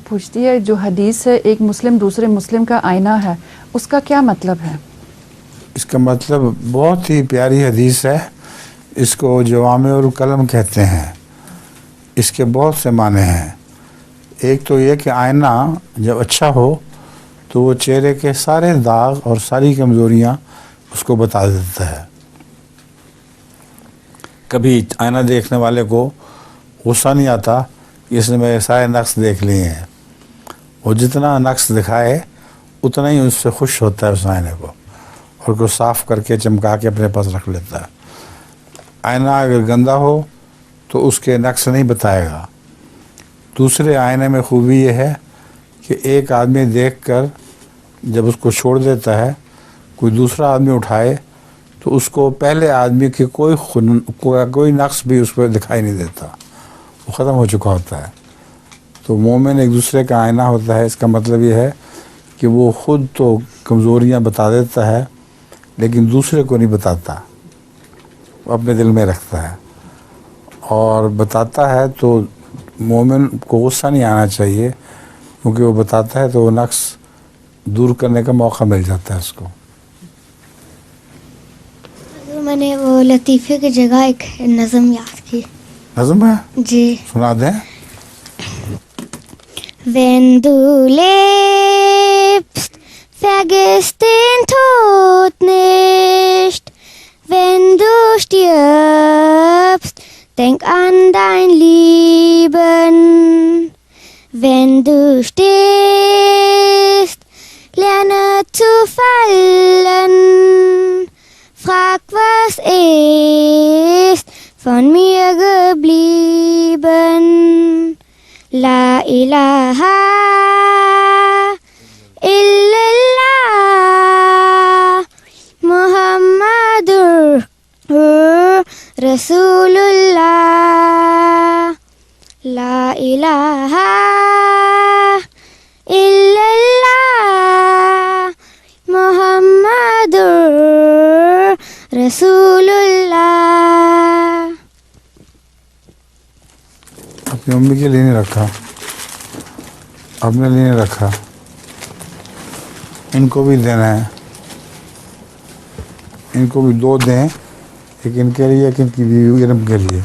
पूछती है, जो हदीस है एक मुस्लिम दूसरे मुस्लिम का आईना है, उसका क्या मतलब है? इसका मतलब बहुत ही प्यारी हदीस है। इसको जवामे और कलम कहते हैं। इसके बहुत से माने हैं। एक तो ये कि आईना जब अच्छा हो तो वो चेहरे के सारे दाग और सारी कमज़ोरियाँ उसको बता देता है। कभी आईना देखने वाले को गुस्सा नहीं आता कि इसने मेरे सारे नक्स देख लिए हैं। वो जितना नक्स दिखाए उतना ही उससे खुश होता है उस आईने को, और उसको साफ़ करके चमका के अपने पास रख लेता है। आईना अगर गंदा हो तो उसके नक्स नहीं बताएगा। दूसरे आईने में खूबी ये है कि एक आदमी देखकर जब उसको छोड़ देता है, कोई दूसरा आदमी उठाए तो उसको पहले आदमी की कोई नक्स भी उस पर दिखाई नहीं देता, वो ख़त्म हो चुका होता है। तो मोमिन एक दूसरे का आईना होता है। इसका मतलब ये है कि वो ख़ुद तो कमज़ोरियाँ बता देता है लेकिन दूसरे को नहीं बताता, वो अपने दिल में रखता है। और बताता है तो मोमिन को गुस्सा नहीं आना चाहिए, क्योंकि वो बताता है तो वो नक्स दूर करने का मौका मिल जाता है उसको। मैंने वो लतीफ़े की जगह एक नज़म याद की। नज़म है जी, सुना दें। Wenn du lebst, vergiss den Tod nicht. Wenn du stirbst, denk an dein Leben. Wenn du stehst, lerne zu fallen. Frag, was ist von mir geblieben. La ilaha illallah Muhammadur Rasulullah. La ilaha illallah Muhammadur Rasulullah. अपनी mummy के लिए नहीं रखा, अपने लिए नहीं रखा, इनको भी देना है। इनको भी दो दें, एक इनके लिए एक इनकी बीवी इरम के लिए।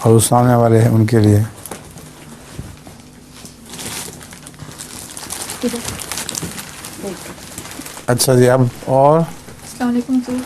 और उस सामने वाले हैं उनके लिए। अच्छा जी, अब और अस्सलाम वालेकुम सर।